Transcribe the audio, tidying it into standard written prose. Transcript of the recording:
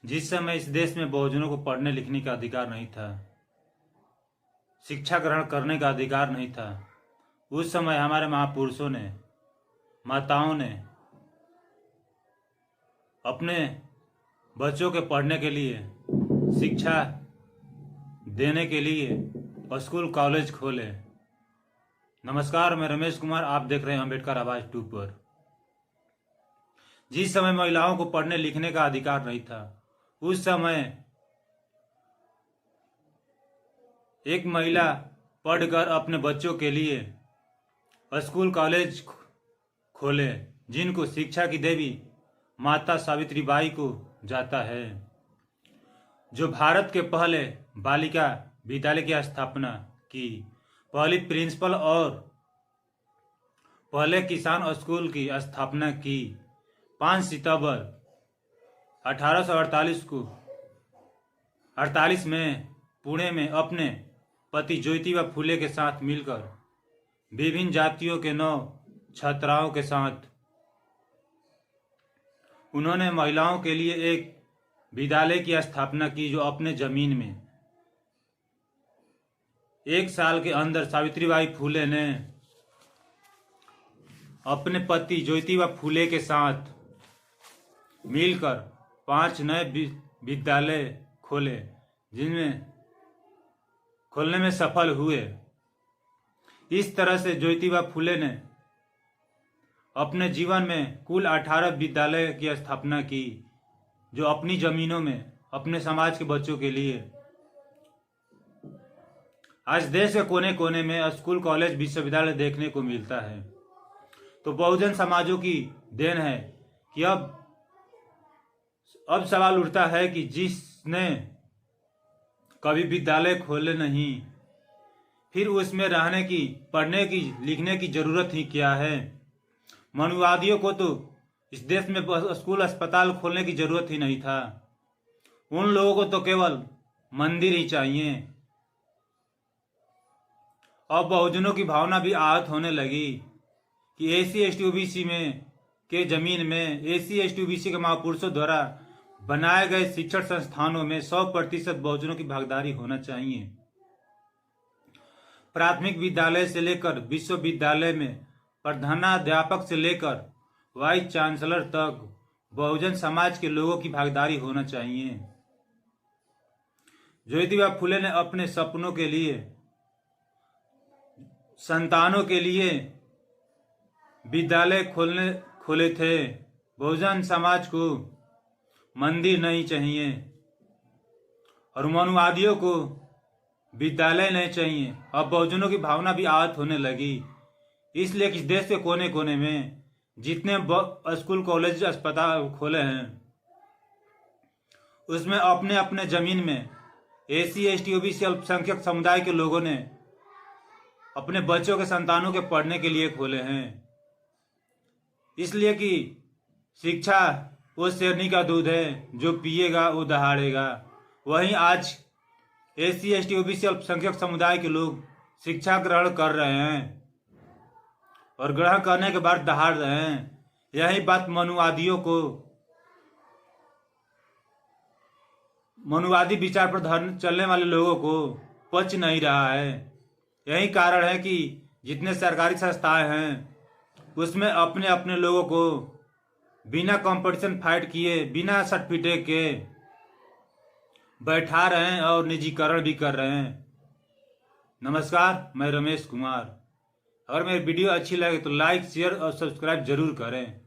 जिस समय इस देश में बहुजनों को पढ़ने लिखने का अधिकार नहीं था, शिक्षा ग्रहण करने का अधिकार नहीं था, उस समय हमारे महापुरुषों ने, माताओं ने अपने बच्चों के पढ़ने के लिए, शिक्षा देने के लिए स्कूल कॉलेज खोले। नमस्कार, मैं रमेश कुमार, आप देख रहे हैं अम्बेडकर आवाज 2 पर। जिस समय महिलाओं को पढ़ने लिखने का अधिकार नहीं था, उस समय एक महिला पढ़कर अपने बच्चों के लिए स्कूल कॉलेज खोले, जिनको शिक्षा की देवी माता सावित्रीबाई को जाता है, जो भारत के पहले बालिका विद्यालय की स्थापना की, पहली प्रिंसिपल और पहले किसान स्कूल की स्थापना की। 5 सितंबर 1848 में पुणे में अपने पति ज्योतिबा फुले के साथ मिलकर विभिन्न जातियों के 9 छात्राओं के साथ उन्होंने महिलाओं के लिए एक विद्यालय की स्थापना की, जो अपने जमीन में 1 साल के अंदर सावित्रीबाई फुले ने अपने पति ज्योतिबा फुले के साथ मिलकर 5 नए विद्यालय खोले, जिनमें खोलने में सफल हुए। इस तरह से ज्योतिबा फुले ने अपने जीवन में कुल 18 विद्यालय की स्थापना की, जो अपनी जमीनों में अपने समाज के बच्चों के लिए। आज देश के कोने कोने में स्कूल कॉलेज विश्वविद्यालय देखने को मिलता है। तो बहुजन समाजों की देन है कि अब सवाल उठता है कि जिसने कभी विद्यालय खोले नहीं, फिर उसमें रहने की, पढ़ने की, लिखने की जरूरत ही क्या है। मनुवादियों को तो इस देश में स्कूल अस्पताल खोलने की जरूरत ही नहीं था। उन लोगों को तो केवल मंदिर ही चाहिए। अब बहुजनों की भावना भी आहत होने लगी कि एसी एसटी ओबीसी में के जमीन में एसी एसटी ओबीसी के महापुरुषों द्वारा बनाए गए शिक्षण संस्थानों में 100% बहुजनों की भागीदारी होना चाहिए। प्राथमिक विद्यालय से लेकर विश्वविद्यालय में प्रधानाध्यापक से लेकर वाइस चांसलर तक बहुजन समाज के लोगों की भागीदारी होना चाहिए। ज्योतिबा फुले ने अपने सपनों के लिए, संतानों के लिए विद्यालय खोले थे। बहुजन समाज को मंदिर नहीं चाहिए और मनुवादियों को विद्यालय नहीं चाहिए। अब बहुजनों की भावना भी आहत होने लगी, इसलिए कि देश के कोने कोने में जितने स्कूल कॉलेज अस्पताल खोले हैं, उसमें अपने अपने जमीन में एसी एसटी ओबीसी अल्पसंख्यक समुदाय के लोगों ने अपने बच्चों के, संतानों के पढ़ने के लिए खोले हैं। इसलिए कि शिक्षा वो शेरनी का दूध है, जो पिएगा वो दहाड़ेगा। वहीं आज एसी एसटी ओबीसी अल्पसंख्यक समुदाय के लोग शिक्षा ग्रहण कर रहे हैं और ग्रहण करने के बाद दहाड़ रहे हैं। यही बात मनुवादी विचार पर चलने वाले लोगों को पच नहीं रहा है। यही कारण है कि जितने सरकारी संस्थाएं हैं, उसमें अपने अपने लोगों को बिना कंपटीशन फाइट किए, बिना सर्टिफिकेट के बैठा रहे हैं और निजीकरण भी कर रहे हैं। नमस्कार, मैं रमेश कुमार। अगर मेरी वीडियो अच्छी लगे तो लाइक, शेयर और सब्सक्राइब जरूर करें।